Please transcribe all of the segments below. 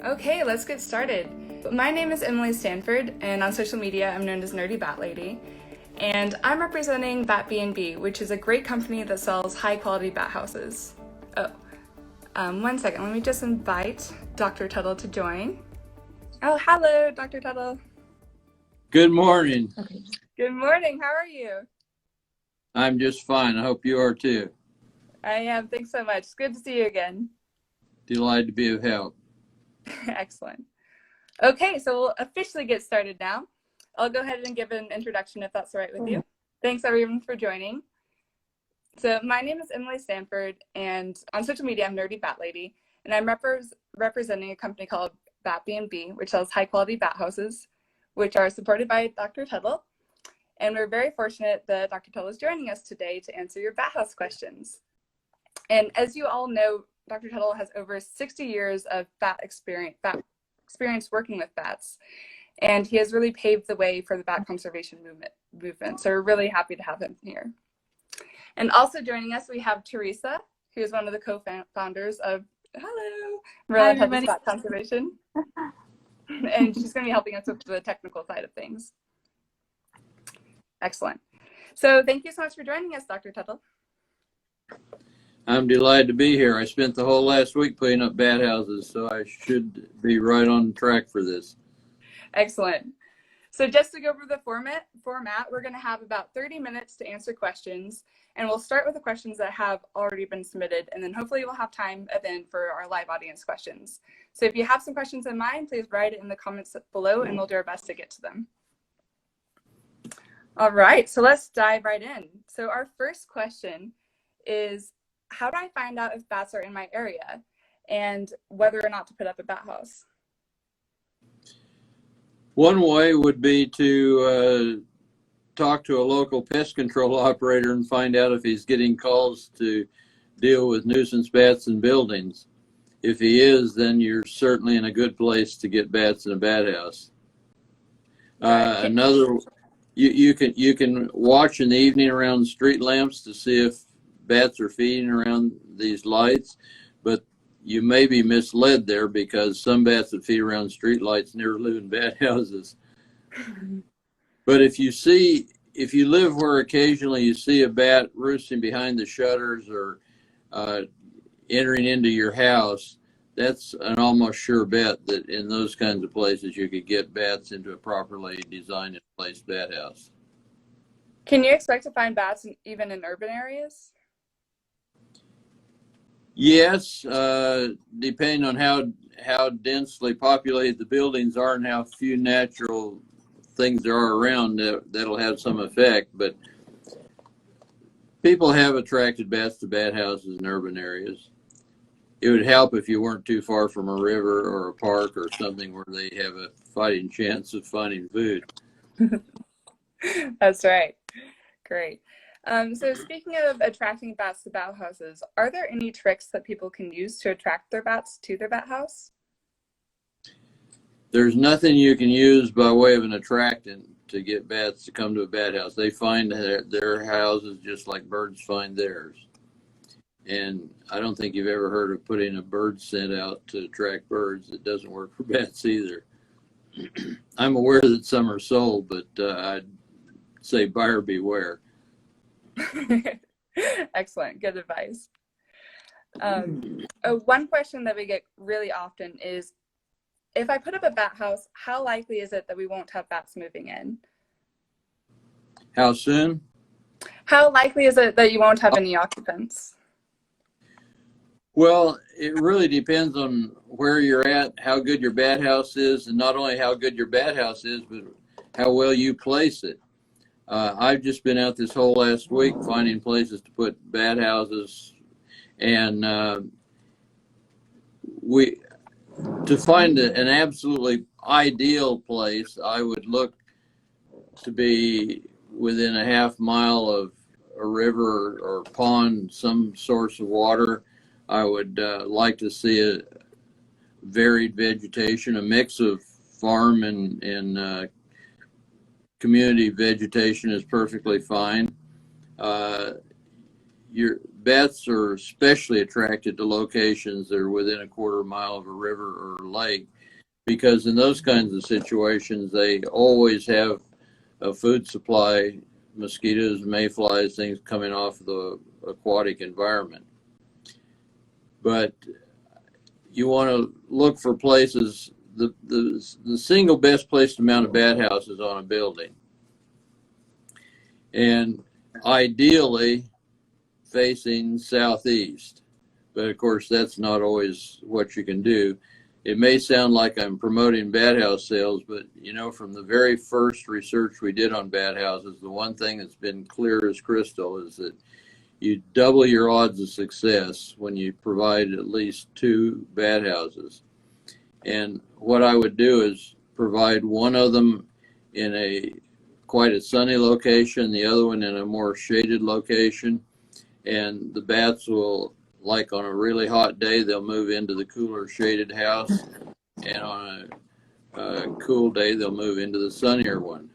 Okay, let's get started. My name is Emily Stanford, and on social media I'm known as Nerdy Bat Lady. And I'm representing Bat B&B, which is a great company that sells high-quality bat houses. One second, let me just invite Dr. Tuttle to join. Oh, hello, Dr. Tuttle. Good morning. Okay. Good morning, how are you? I'm just fine. I hope you are too. I am, thanks so much. It's good to see you again. Delighted to be of help. Excellent. Okay, so we'll officially get started now. I'll go ahead and give an introduction if that's all right with you. Thanks everyone for joining. So my name is Emily Stanford, and on social media I'm Nerdy Bat Lady, and I'm representing a company called Bat B&B, which sells high quality bat houses, which are supported by Dr. Tuttle. And we're very fortunate that Dr. Tuttle is joining us today to answer your bat house questions. And as you all know, Dr. Tuttle has over 60 years of bat experience working with bats. And he has really paved the way for the bat conservation movement. So we're really happy to have him here. And also joining us, we have Teresa, who is one of the co-founders of Merlin Tuttle Bat Conservation. And she's going to be helping us with the technical side of things. Excellent. So thank you so much for joining us, Dr. Tuttle. I'm delighted to be here. I spent the whole last week putting up bat houses, so I should be right on track for this. Excellent. So just to go over the format, we're going to have about 30 minutes to answer questions, and we'll start with the questions that have already been submitted, and then hopefully we'll have time at the end for our live audience questions. So if you have some questions in mind, please write it in the comments below, and we'll do our best to get to them. All right, so let's dive right in. So our first question is, how do I find out if bats are in my area and whether or not to put up a bat house? One way would be to talk to a local pest control operator and find out if he's getting calls to deal with nuisance bats in buildings. If he is, then you're certainly in a good place to get bats in a bat house. You can watch in the evening around street lamps to see if bats are feeding around these lights, but you may be misled there because some bats that feed around street lights never live in bat houses. But if you live where occasionally you see a bat roosting behind the shutters or entering into your house, that's an almost sure bet that in those kinds of places you could get bats into a properly designed and placed bat house. Can you expect to find bats even in urban areas? Yes, depending on how densely populated the buildings are and how few natural things there are around, that'll have some effect. But people have attracted bats to bat houses in urban areas. It would help if you weren't too far from a river or a park or something where they have a fighting chance of finding food. That's right. Great. So speaking of attracting bats to bat houses, are there any tricks that people can use to attract their bats to their bat house? There's nothing you can use by way of an attractant to get bats to come to a bat house. They find their houses just like birds find theirs. And I don't think you've ever heard of putting a bird scent out to attract birds. It doesn't work for bats either. I'm aware that some are sold, but I'd say buyer beware. Excellent, good advice. One question that we get really often is, if I put up a bat house, how likely is it that we won't have bats moving in? How soon? How likely is it that you won't have any occupants? Well, it really depends on where you're at, how good your bat house is, and not only how good your bat house is, but how well you place it. I've just been out this whole last week finding places to put bat houses, and to find an absolutely ideal place, I would look to be within a half mile of a river or pond, some source of water. I would like to see a varied vegetation, a mix of farm and community vegetation is perfectly fine. Your bats are especially attracted to locations that are within a quarter mile of a river or lake because in those kinds of situations, they always have a food supply, mosquitoes, mayflies, things coming off the aquatic environment. But you want to look for places, the single best place to mount a bat house is on a building. And ideally facing southeast. But of course, that's not always what you can do. It may sound like I'm promoting bat house sales, but you know, from the very first research we did on bat houses, the one thing that's been clear as crystal is that you double your odds of success when you provide at least 2 bat houses. And what I would do is provide one of them in a quite a sunny location, the other one in a more shaded location, and the bats will, like on a really hot day, they'll move into the cooler shaded house, and on a cool day they'll move into the sunnier one.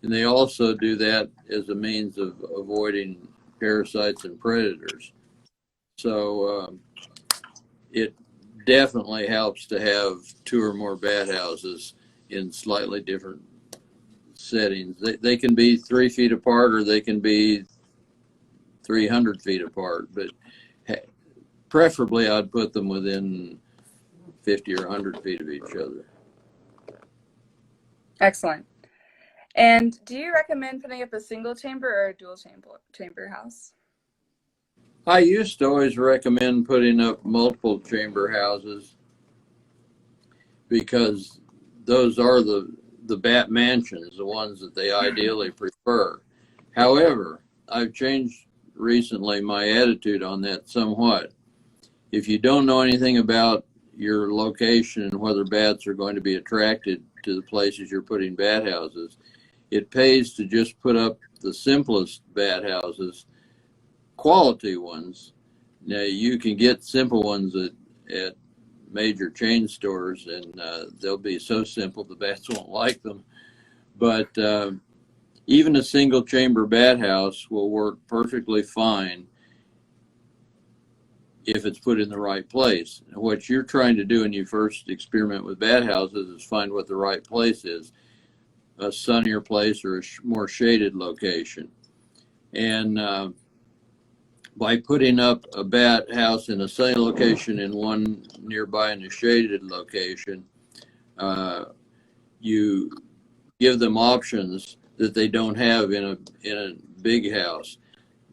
And they also do that as a means of avoiding parasites and predators. So it definitely helps to have 2 or more bat houses in slightly different settings. They can be 3 feet apart, or they can be 300 feet apart, but preferably I'd put them within 50 or 100 feet of each other. Excellent. And do you recommend putting up a single chamber or a dual chamber house? I used to always recommend putting up multiple chamber houses because those are the bat mansions, the ones that they ideally prefer. However, I've changed recently my attitude on that somewhat. If you don't know anything about your location and whether bats are going to be attracted to the places you're putting bat houses, it pays to just put up the simplest bat houses, quality ones. Now, you can get simple ones at major chain stores, and they'll be so simple the bats won't like them. But even a single chamber bat house will work perfectly fine if it's put in the right place. And what you're trying to do when you first experiment with bat houses is find what the right place is, a sunnier place or a more shaded location. And by putting up a bat house in a sunny location and one nearby in a shaded location, you give them options that they don't have in a big house.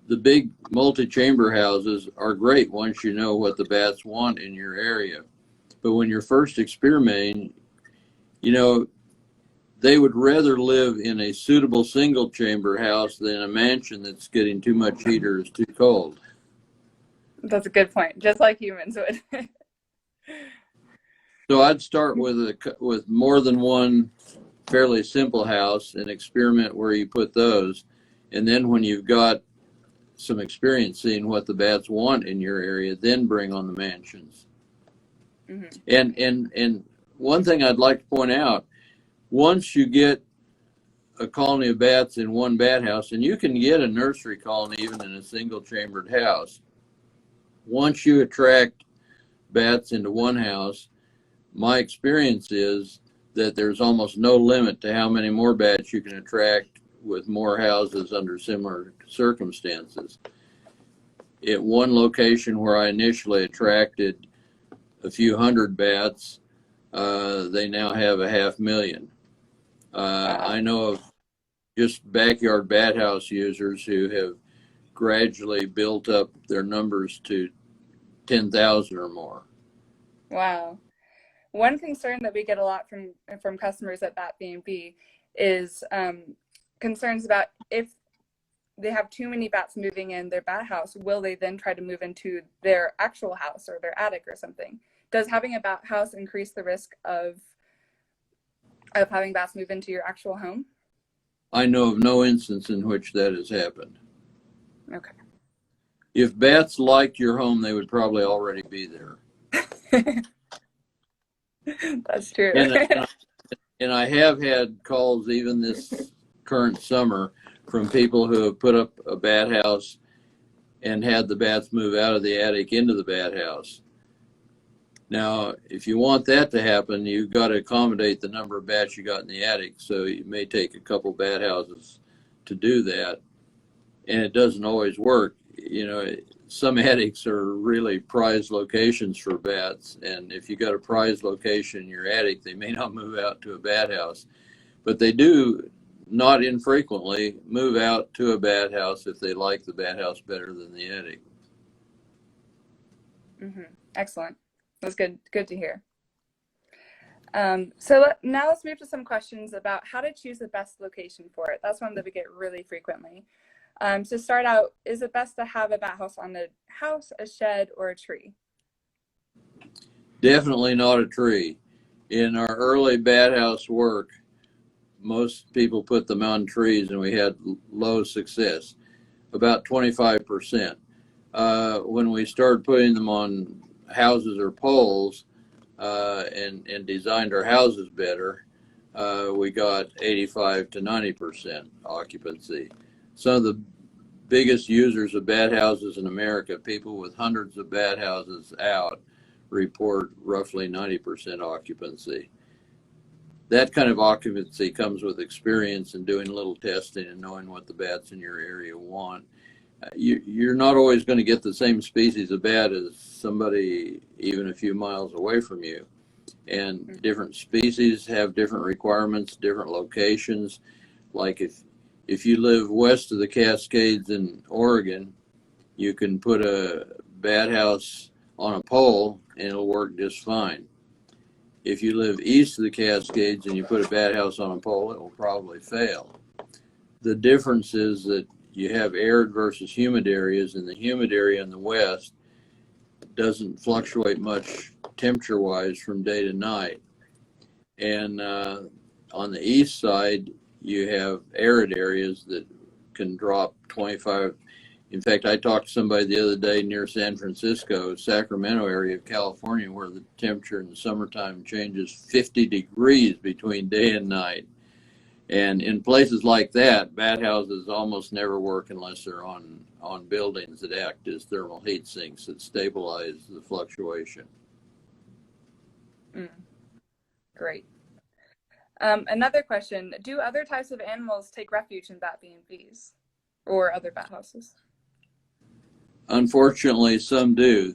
The big multi-chamber houses are great once you know what the bats want in your area. But when you're first experimenting, you know, they would rather live in a suitable single chamber house than a mansion that's getting too much heat or is too cold. That's a good point, just like humans would. So I'd start with more than one fairly simple house and experiment where you put those. And then when you've got some experience seeing what the bats want in your area, then bring on the mansions. Mm-hmm. And one thing I'd like to point out, once you get a colony of bats in one bat house, and you can get a nursery colony even in a single chambered house, once you attract bats into one house, my experience is that there's almost no limit to how many more bats you can attract with more houses under similar circumstances. At one location where I initially attracted a few hundred bats, they now have 500,000. I know of just backyard bat house users who have gradually built up their numbers to 10,000 or more. Wow. One concern that we get a lot from customers at Bat B&B is concerns about if they have too many bats moving in their bat house, will they then try to move into their actual house or their attic or something? Does having a bat house increase the risk of having bats move into your actual home? I know of no instance in which that has happened. Okay. If bats liked your home, they would probably already be there. That's true. And I have had calls even this current summer from people who have put up a bat house and had the bats move out of the attic into the bat house. Now, if you want that to happen, you've got to accommodate the number of bats you got in the attic. So it may take a couple bat houses to do that, and it doesn't always work. You know, some attics are really prized locations for bats, and if you got a prized location in your attic, they may not move out to a bat house, but they do not infrequently move out to a bat house if they like the bat house better than the attic. Excellent. That's good to hear. Now let's move to some questions about how to choose the best location for it. That's one that we get really frequently. To start out, is it best to have a bat house on a house, a shed, or a tree? Definitely not a tree. In our early bat house work, most people put them on trees, and we had low success, about 25%. When we started putting them on houses or poles and designed our houses better, we got 85 to 90% occupancy. Some of the biggest users of bat houses in America, people with hundreds of bat houses out, report roughly 90% occupancy. That kind of occupancy comes with experience and doing a little testing and knowing what the bats in your area want. You're not always going to get the same species of bat as somebody even a few miles away from you. And different species have different requirements, different locations. Like if you live west of the Cascades in Oregon, you can put a bat house on a pole and it'll work just fine. If you live east of the Cascades and you put a bat house on a pole, it will probably fail. The difference is that you have arid versus humid areas, and the humid area in the west doesn't fluctuate much temperature-wise from day to night. And on the east side, you have arid areas that can drop 25. In fact, I talked to somebody the other day near San Francisco, Sacramento area of California, where the temperature in the summertime changes 50 degrees between day and night. And in places like that, bat houses almost never work unless they're on buildings that act as thermal heat sinks that stabilize the fluctuation. Great. Another question, do other types of animals take refuge in bat B&Bs or other bat houses? Unfortunately, some do.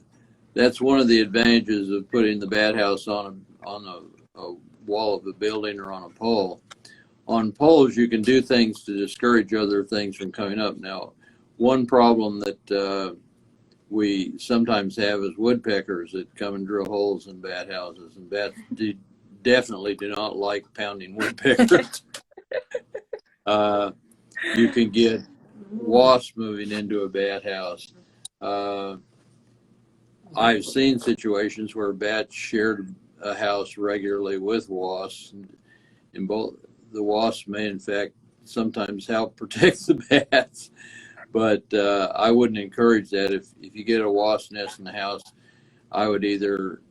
That's one of the advantages of putting the bat house on a wall of a building or on a pole. On poles, you can do things to discourage other things from coming up. Now, one problem that we sometimes have is woodpeckers that come and drill holes in bat houses, and bats definitely do not like pounding woodpeckers. You can get wasps moving into a bat house. I've seen situations where bats shared a house regularly with wasps, and both the wasps may in fact sometimes help protect the bats, but I wouldn't encourage that. If you get a wasp nest in the house, I would either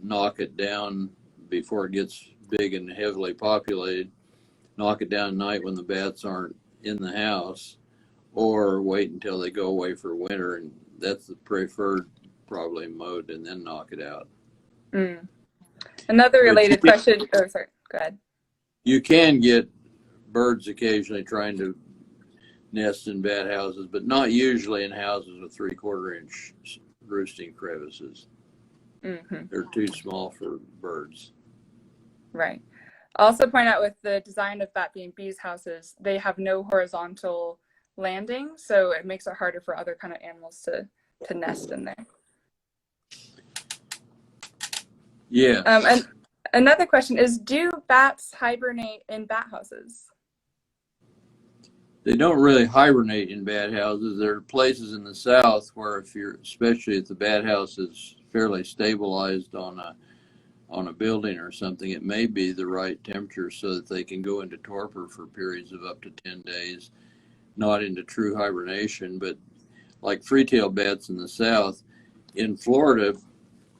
knock it down before it gets big and heavily populated, knock it down at night when the bats aren't in the house, or wait until they go away for winter, and that's the preferred probably mode, and then knock it out. Another related question. Oh, sorry. Go ahead. You can get birds occasionally trying to nest in bat houses, but not usually in houses with 3/4 inch roosting crevices. They're too small for birds. Right. I'll also point out with the design of bat B&B's houses, they have no horizontal landing, so it makes it harder for other kind of animals to nest in there. Yeah. And another question is, do bats hibernate in bat houses? They don't really hibernate in bat houses. There are places in the South where especially if the bat house is fairly stabilized on a building or something, it may be the right temperature so that they can go into torpor for periods of up to 10 days, not into true hibernation, but like free-tailed bats in the South. In Florida,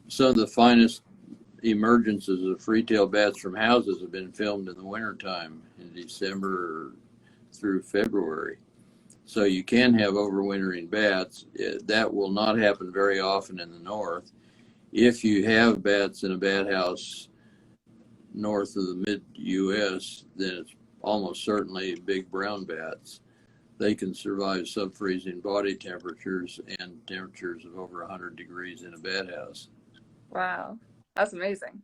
some of the finest emergences of free-tailed bats from houses have been filmed in the wintertime in December through February. So you can have overwintering bats. That will not happen very often in the north. if you have bats in a bat house north of the mid-U.S., then it's almost certainly big brown bats. They can survive sub-freezing body temperatures and temperatures of over 100 degrees in a bat house. Wow, that's amazing.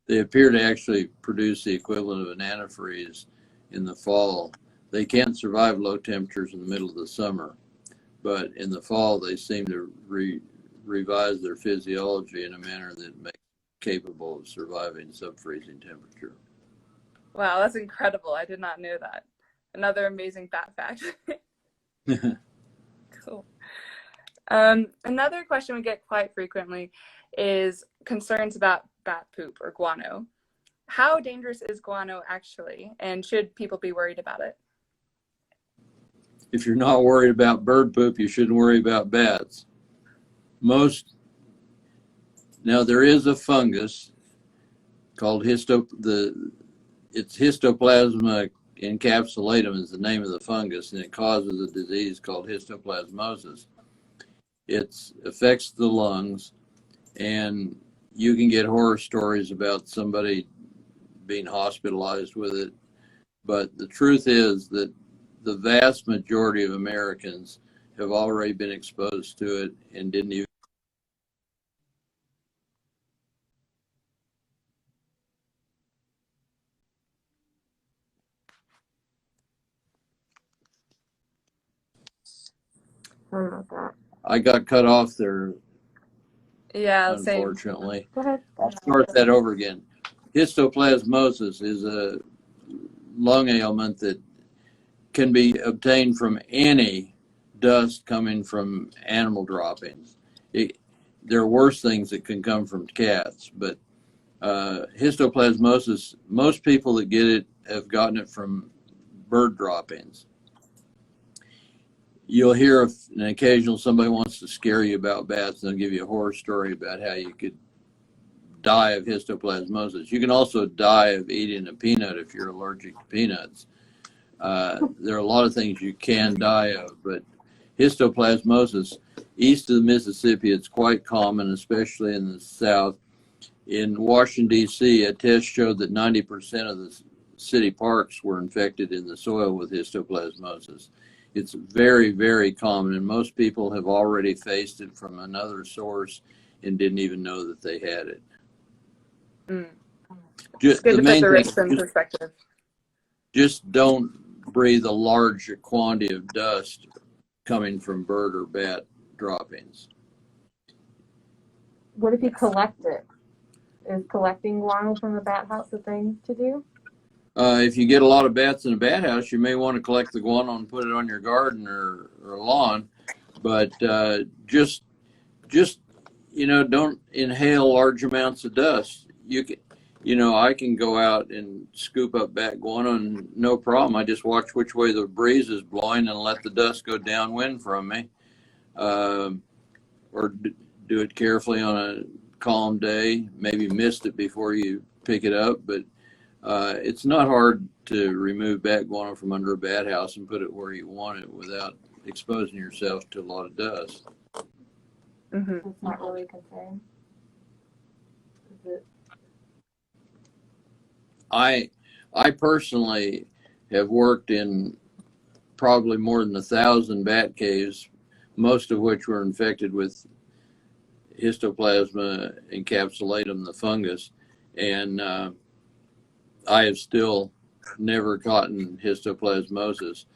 They appear to actually produce the equivalent of an antifreeze in the fall. They can't survive low temperatures in the middle of the summer, but in the fall they seem to revise their physiology in a manner that makes them capable of surviving sub-freezing temperature. Wow, that's incredible. I did not know that. Another amazing bat fact. Cool. Another question we get quite frequently is concerns about bat poop or guano. How dangerous is guano actually, and should people be worried about it? If you're not worried about bird poop, you shouldn't worry about bats. Now there is a fungus called Histoplasma encapsulatum is the name of the fungus, and it causes a disease called histoplasmosis. It affects the lungs, and you can get horror stories about somebody being hospitalized with it. But the truth is that the vast majority of Americans have already been exposed to it and didn't even. Sorry about that. I got cut off there, Yeah, unfortunately. Go ahead. I'll start that over again. Histoplasmosis is a lung ailment that can be obtained from any dust coming from animal droppings. There are worse things that can come from cats, but histoplasmosis, most people that get it have gotten it from bird droppings. You'll hear an occasional somebody wants to scare you about bats, and they'll give you a horror story about how you could die of histoplasmosis. You can also die of eating a peanut if you're allergic to peanuts. There are a lot of things you can die of, but histoplasmosis, east of the Mississippi, it's quite common, especially in the South. In Washington, D.C., a test showed that 90% of the city parks were infected in the soil with histoplasmosis. It's very, very common, and most people have already faced it from another source and didn't even know that they had it. It's good to put the risks in perspective. Just don't breathe a large quantity of dust coming from bird or bat droppings. What if you collect it? Is collecting guano from the bat house a thing to do? If you get a lot of bats in a bat house, you may want to collect the guano and put it on your garden or lawn. But just don't inhale large amounts of dust. I can go out and scoop up bat guano and no problem. I just watch which way the breeze is blowing and let the dust go downwind from me, or do it carefully on a calm day. Maybe mist it before you pick it up, but it's not hard to remove bat guano from under a bat house and put it where you want it without exposing yourself to a lot of dust. Mm-hmm. It's not really a concern. Is it? I personally have worked in probably more than 1,000 bat caves, most of which were infected with Histoplasma encapsulatum, the fungus, and I have still never gotten histoplasmosis,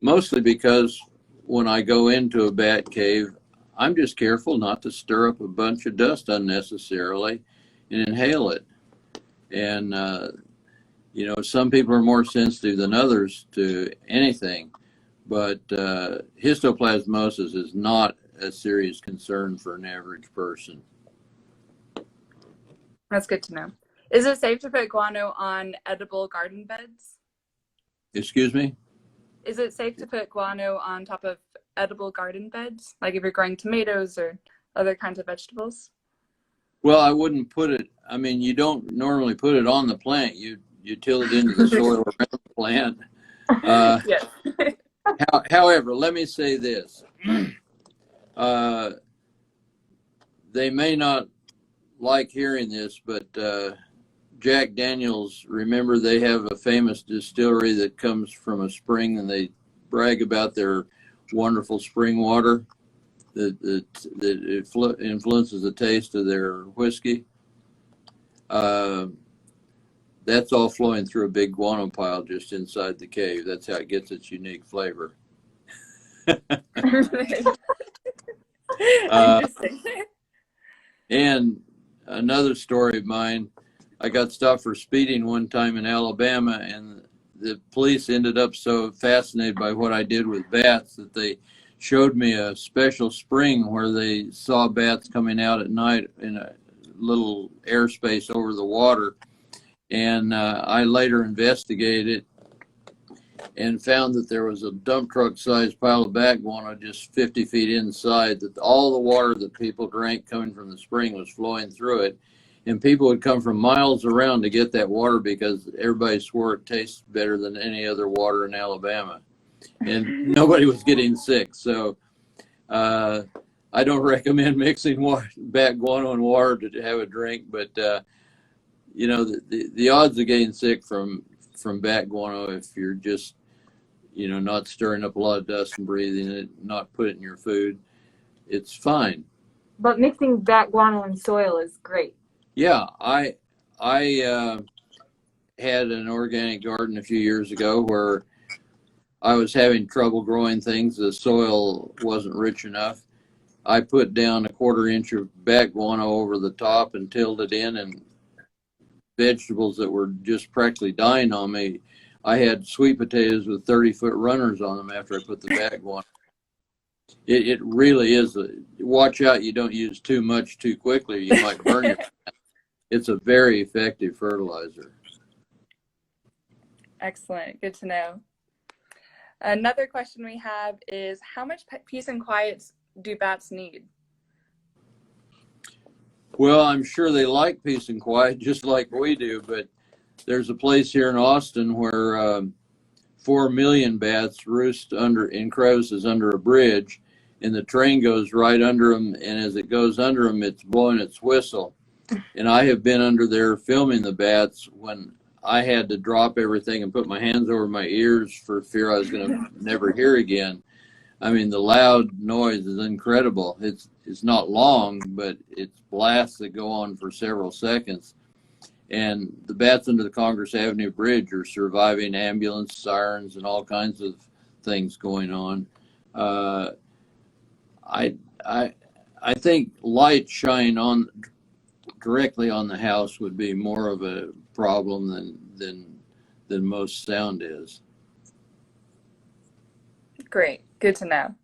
mostly because when I go into a bat cave, I'm just careful not to stir up a bunch of dust unnecessarily and inhale it. And some people are more sensitive than others to anything, but histoplasmosis is not a serious concern for an average person. That's good to know. Is it safe to put guano on edible garden beds? Excuse me? Is it safe to put guano on top of edible garden beds, like if you're growing tomatoes or other kinds of vegetables? Well, I wouldn't put it, you don't normally put it on the plant. You till it into the soil around the plant. Yes. However, let me say this. They may not like hearing this, but Jack Daniels, remember they have a famous distillery that comes from a spring, and they brag about their wonderful spring water that influences the taste of their whiskey. That's all flowing through a big guano pile just inside the cave. That's how it gets its unique flavor. Interesting. And another story of mine, I got stopped for speeding one time in Alabama, and the police ended up so fascinated by what I did with bats that they showed me a special spring where they saw bats coming out at night in a little airspace over the water. And I later investigated it and found that there was a dump truck sized pile of bat guano just 50 feet inside, that all the water that people drank coming from the spring was flowing through it. And people would come from miles around to get that water because everybody swore it tastes better than any other water in Alabama. And nobody was getting sick. So I don't recommend mixing bat guano and water to have a drink, but you know, the odds of getting sick from bat guano, if you're just, you know, not stirring up a lot of dust and breathing it, not put it in your food, it's fine. But mixing bat guano and soil is great. Yeah, I had an organic garden a few years ago where I was having trouble growing things. The soil wasn't rich enough. I put down a 1/4 inch of bat guano over the top and tilled it in, and vegetables that were just practically dying on me. I had sweet potatoes with 30-foot runners on them after I put the bat guano. It really is. Watch out you don't use too much too quickly, or you might burn your plant. It's a very effective fertilizer. Excellent. Good to know. Another question we have is, how much peace and quiet do bats need? Well, I'm sure they like peace and quiet just like we do, but there's a place here in Austin where 4 million bats roost in crevices under a bridge, and the train goes right under them, and as it goes under them, it's blowing its whistle. And I have been under there filming the bats when I had to drop everything and put my hands over my ears for fear I was going to never hear again. I mean, the loud noise is incredible. It's not long, but it's blasts that go on for several seconds. And the bats under the Congress Avenue Bridge are surviving ambulance sirens and all kinds of things going on. I think light shine on directly on the house would be more of a problem than most sound is. Great. Good to know.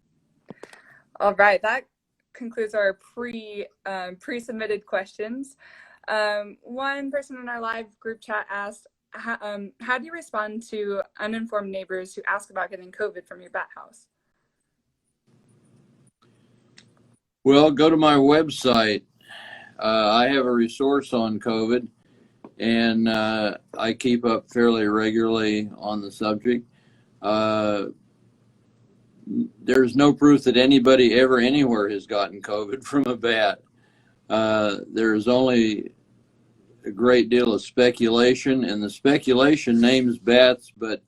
All right. That concludes our pre-submitted questions. One person in our live group chat asked, how do you respond to uninformed neighbors who ask about getting COVID from your bat house? Well, go to my website. I have a resource on COVID, and I keep up fairly regularly on the subject. There's no proof that anybody ever anywhere has gotten COVID from a bat. There's only a great deal of speculation, and the speculation names bats, but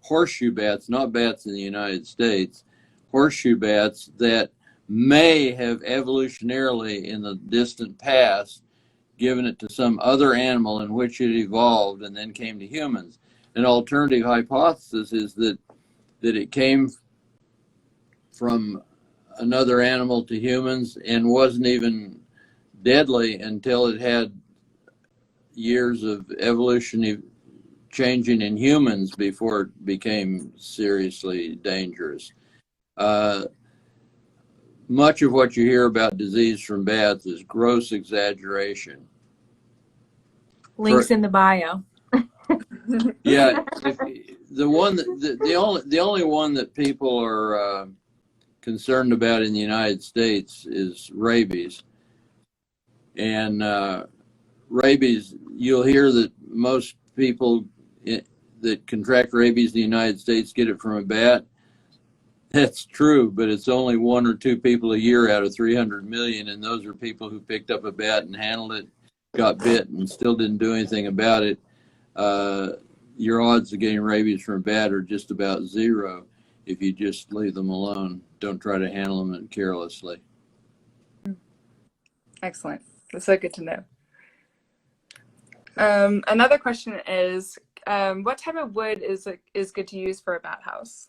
horseshoe bats, not bats in the United States, horseshoe bats that may have evolutionarily in the distant past given it to some other animal in which it evolved and then came to humans. An alternative hypothesis is that it came from another animal to humans and wasn't even deadly until it had years of evolution changing in humans before it became seriously dangerous. Much of what you hear about disease from bats is gross exaggeration. Links in the bio. Yeah, the only one that people are concerned about in the United States is rabies. And rabies, you'll hear that most people that contract rabies in the United States get it from a bat. That's true, but it's only 1 or 2 people a year out of 300 million, and those are people who picked up a bat and handled it, got bit, and still didn't do anything about it. Your odds of getting rabies from a bat are just about zero if you just leave them alone. Don't try to handle them carelessly. Excellent. That's so good to know. Another question is, what type of wood is good to use for a bat house?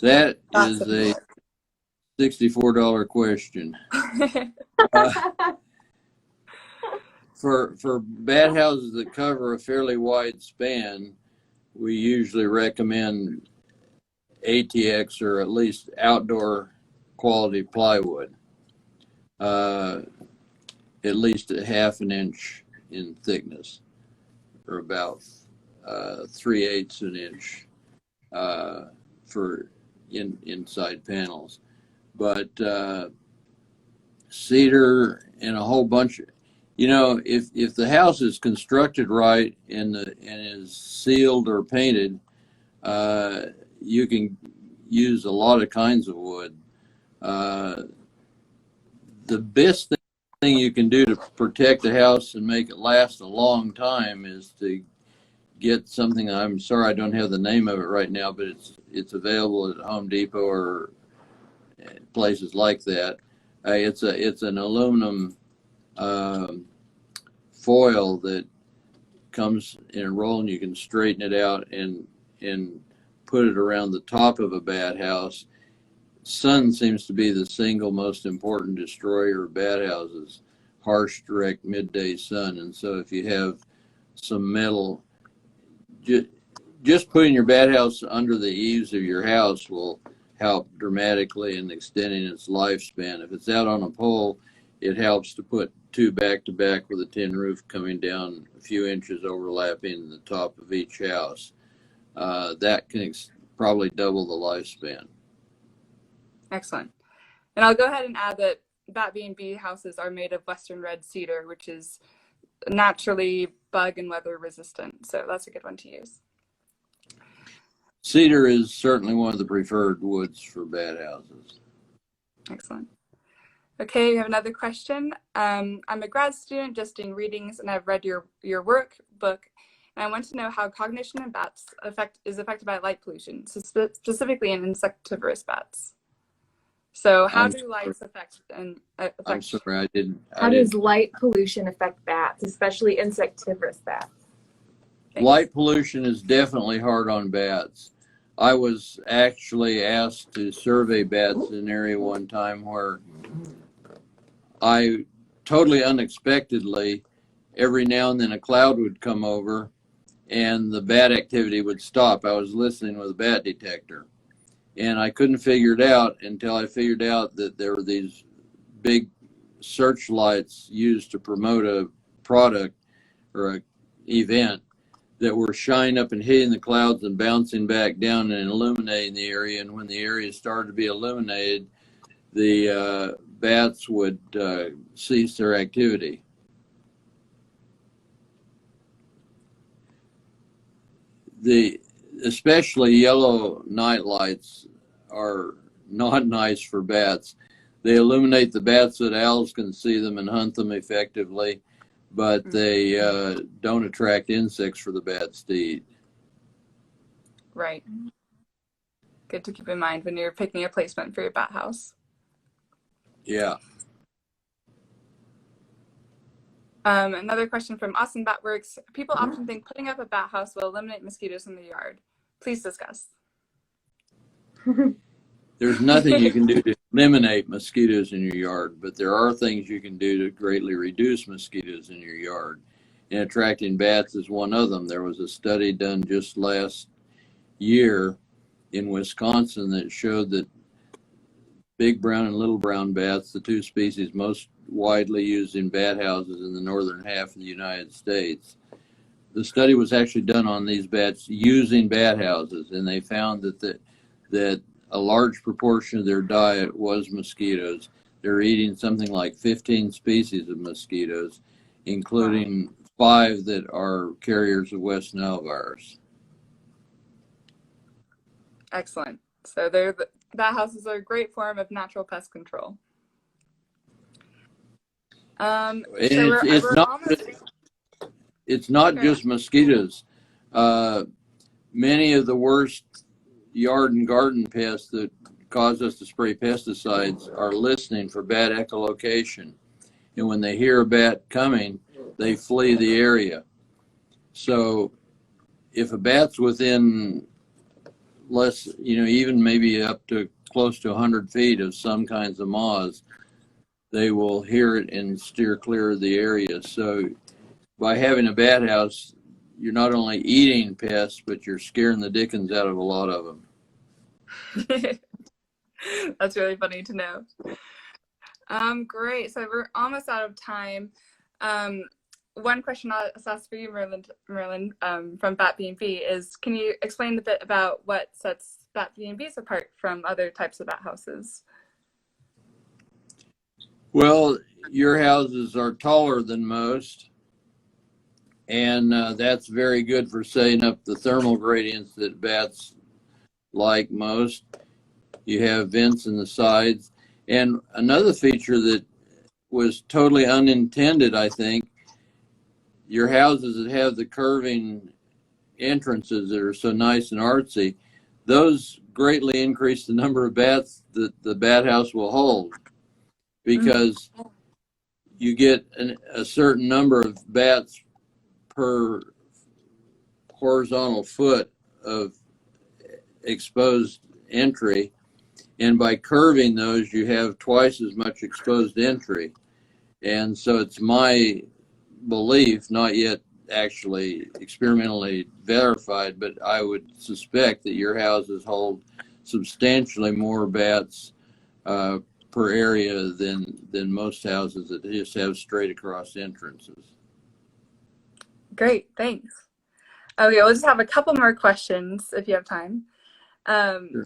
That is a $64 question. For bat houses that cover a fairly wide span, we usually recommend ATX, or at least outdoor quality plywood, at least a 1/2 inch in thickness, or about 3/8 an inch for inside panels. But cedar and a whole bunch of, if the house is constructed right and is sealed or painted, you can use a lot of kinds of wood. The best thing you can do to protect the house and make it last a long time is to get something. I'm sorry I don't have the name of it right now, but it's available at Home Depot or places like that. It's an aluminum foil that comes in a roll, and you can straighten it out and put it around the top of a bat house. Sun seems to be the single most important destroyer of bat houses, harsh, direct, midday sun. And so if you have some metal, just putting your bat house under the eaves of your house will help dramatically in extending its lifespan. If it's out on a pole, it helps to put 2 back to back with a tin roof coming down a few inches, overlapping the top of each house. That can probably double the lifespan. Excellent. And I'll go ahead and add that bat B&B houses are made of Western red cedar, which is naturally bug and weather resistant. So that's a good one to use. Cedar is certainly one of the preferred woods for bat houses. Excellent. Okay, we have another question. I'm a grad student just doing readings, and I've read your workbook, and I want to know how cognition in bats is affected by light pollution, so specifically in insectivorous bats. So how do lights affect? I'm sorry, I didn't. How does light pollution affect bats, especially insectivorous bats? Thanks. Light pollution is definitely hard on bats. I was actually asked to survey bats in an area one time where I totally unexpectedly, every now and then a cloud would come over and the bat activity would stop. I was listening with a bat detector, and I couldn't figure it out until I figured out that there were these big searchlights used to promote a product or an event that were shining up and hitting the clouds and bouncing back down and illuminating the area. And when the area started to be illuminated, the bats would cease their activity. Especially yellow night lights are not nice for bats. They illuminate the bats so that owls can see them and hunt them effectively, but they don't attract insects for the bats to eat. Right. Good to keep in mind when you're picking a placement for your bat house. Yeah. Another question from Austin Batworks. People often think putting up a bat house will eliminate mosquitoes in the yard. Please discuss. There's nothing you can do to eliminate mosquitoes in your yard, but there are things you can do to greatly reduce mosquitoes in your yard. And attracting bats is one of them. There was a study done just last year in Wisconsin that showed that big brown and little brown bats, the 2 species most widely used in bat houses in the northern half of the United States. The study was actually done on these bats using bat houses, and they found that a large proportion of their diet was mosquitoes. They're eating something like 15 species of mosquitoes, including 5 that are carriers of West Nile virus. Excellent. So bat houses are a great form of natural pest control. And So it's we're not almost. it's not Sure. just mosquitoes. Many of the worst yard and garden pests that cause us to spray pesticides are listening for bat echolocation. And when they hear a bat coming, they flee the area. So if a bat's within less, even maybe up to close to 100 feet of some kinds of moths, they will hear it and steer clear of the area. So by having a bat house, you're not only eating pests, but you're scaring the dickens out of a lot of them. That's really funny to know. Great. So we're almost out of time. One question I'll ask for you, Merlin, from Bat B&B is, can you explain a bit about what sets Bat B&Bs apart from other types of bat houses? Well, your houses are taller than most, and that's very good for setting up the thermal gradients that bats like most. You have vents in the sides. And another feature that was totally unintended, I think, your houses that have the curving entrances that are so nice and artsy, those greatly increase the number of bats that the bat house will hold, because you get a certain number of bats per horizontal foot of exposed entry. And by curving those, you have twice as much exposed entry. And so it's my belief, not yet actually experimentally verified, but I would suspect that your houses hold substantially more bats per area than most houses that just have straight across entrances. Great, thanks. Okay, we'll just have a couple more questions if you have time. Sure.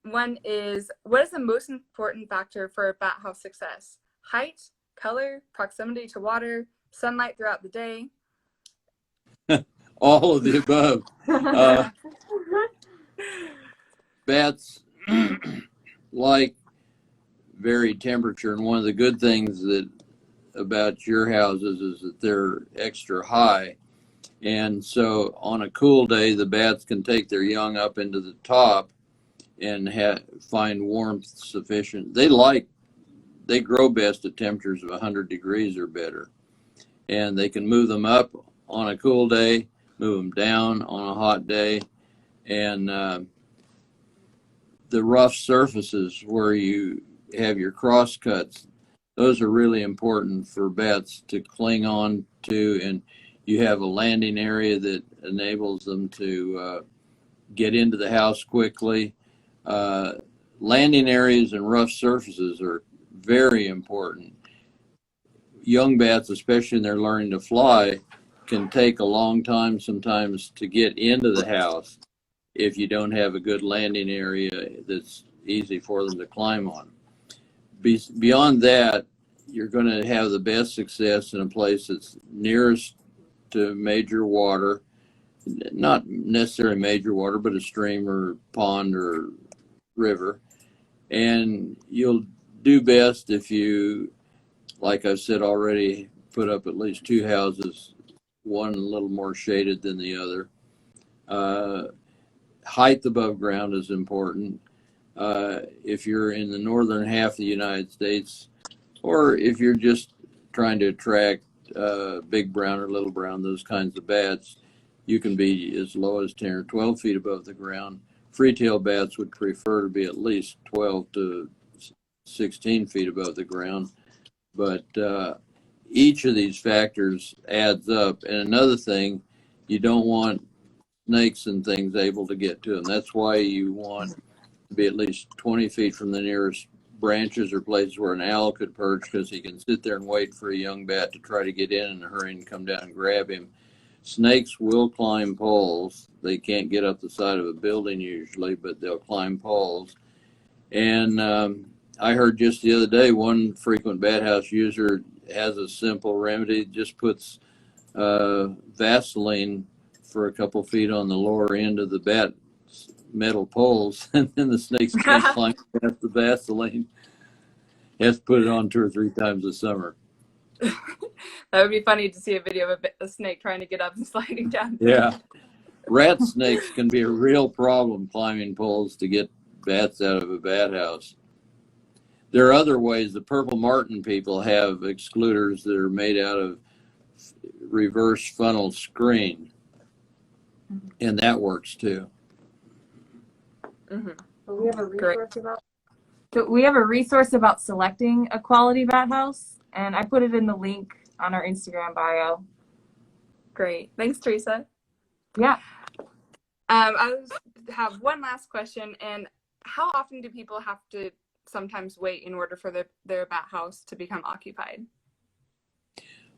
One is, what is the most important factor for a bat house success? Height, color, proximity to water, sunlight throughout the day? All of the above. Bats like varied temperature, and one of the good things about your houses is that they're extra high. And so on a cool day, the bats can take their young up into the top and find warmth sufficient. They grow best at temperatures of 100 degrees or better. And they can move them up on a cool day, move them down on a hot day. And the rough surfaces where you have your cross cuts, those are really important for bats to cling on to. And you have a landing area that enables them to get into the house quickly. Landing areas and rough surfaces are very important. Young bats, especially when they're learning to fly, can take a long time sometimes to get into the house if you don't have a good landing area that's easy for them to climb on. Beyond that, you're going to have the best success in a place that's nearest to major water, not necessarily major water, but a stream or pond or river. And you'll do best if you, like I've said already, put up at least two houses, one a little more shaded than the other. Height above ground is important. If you're in the northern half of the United States, or if you're just trying to attract big brown or little brown, those kinds of bats, you can be as low as 10 or 12 feet above the ground. Free-tail bats would prefer to be at least 12 to 16 feet above the ground. But each of these factors adds up. And another thing, you don't want snakes and things able to get to them. That's why you want to be at least 20 feet from the nearest branches or places where an owl could perch, because he can sit there and wait for a young bat to try to get in a hurry and come down and grab him. Snakes will climb poles. They can't get up the side of a building usually, but they'll climb poles. And I heard just the other day one frequent bat house user has a simple remedy, just puts Vaseline for a couple feet on the lower end of the bat metal poles, and then the snakes can't climb past the Vaseline. Has to put it on 2 or 3 times a summer. That would be funny to see a video of a snake trying to get up and sliding down. Yeah. Rat snakes can be a real problem climbing poles to get bats out of a bat house. There are other ways. The purple martin people have excluders that are made out of reverse funnel screen, and that works too. Mm-hmm. So we have a resource about selecting a quality bat house, and I put it in the link on our Instagram Great. Thanks, Teresa. Yeah. I have one last question, and how often do people have to sometimes wait in order for their bat house to become occupied?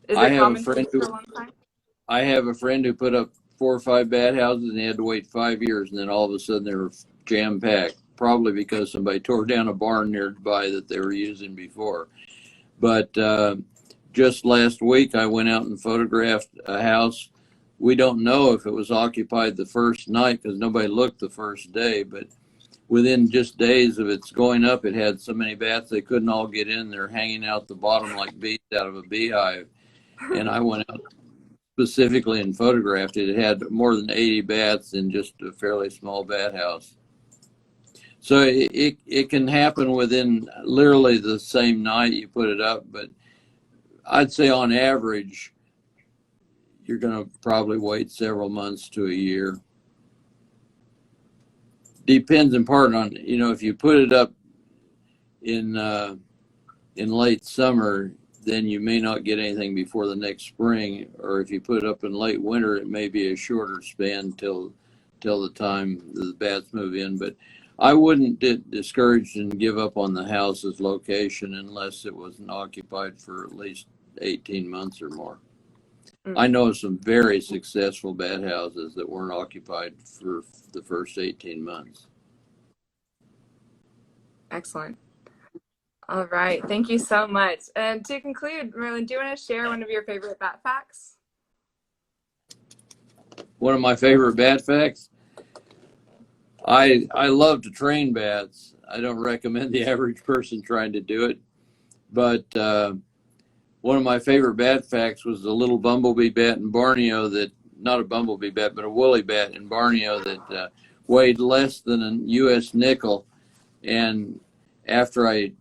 Is it common for a long time? I have a friend who put up 4 or 5 bat houses, and they had to wait 5 years, and then all of a sudden they were jam-packed, probably because somebody tore down a barn nearby that they were using before. But just last week I went out and photographed a house. We don't know if it was occupied the first night because nobody looked the first day, but within just days of its going up, it had so many bats they couldn't all get in. They're hanging out the bottom like bees out of a beehive. And I went out specifically and photographed it. It had more than 80 bats in just a fairly small bat house. So it can happen within literally the same night you put it up, but I'd say on average, you're going to probably wait several months to a year. Depends in part on, if you put it up in late summer, then you may not get anything before the next spring, or if you put it up in late winter, it may be a shorter span till the time the bats move in. But I wouldn't get discouraged and give up on the house's location unless it wasn't occupied for at least 18 months or more. I know some very successful bat houses that weren't occupied for the first 18 months. Excellent. All right. Thank you so much. And to conclude, Merlin, do you want to share one of your favorite bat facts? One of my favorite bat facts? I love to train bats. I don't recommend the average person trying to do it, but one of my favorite bat facts was the little bumblebee bat in Borneo not a bumblebee bat, but a woolly bat in Borneo that weighed less than a U.S. nickel. And after I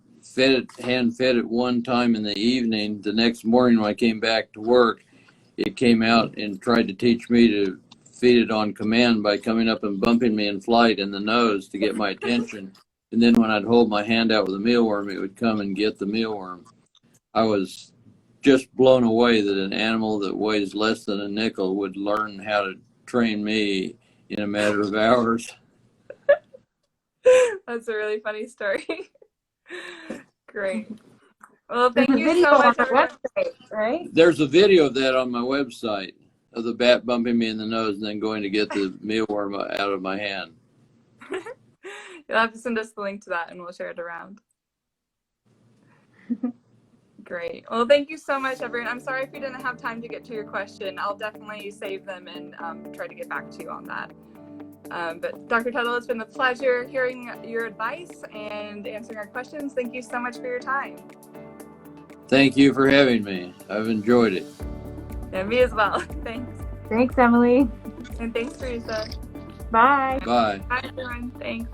hand fed it one time in the evening, the next morning when I came back to work, it came out and tried to teach me to feed it on command by coming up and bumping me in flight in the nose to get my attention. And then when I'd hold my hand out with a mealworm, it would come and get the mealworm. I was just blown away that an animal that weighs less than a nickel would learn how to train me in a matter of hours. That's a really funny story. Great. Well, thank you so much. On our website, right? There's a video of that on my website of the bat bumping me in the nose and then going to get the mealworm out of my hand. You'll have to send us the link to that and we'll share it around. Great. Well, thank you so much, everyone. I'm sorry if we didn't have time to get to your question. I'll definitely save them and try to get back to you on that. But Dr. Tuttle, it's been a pleasure hearing your advice and answering our questions. Thank you so much for your time. Thank you for having me. I've enjoyed it. And me as well. Thanks. Thanks, Emily. And thanks, Teresa. Bye. Bye. Bye, everyone. Thanks.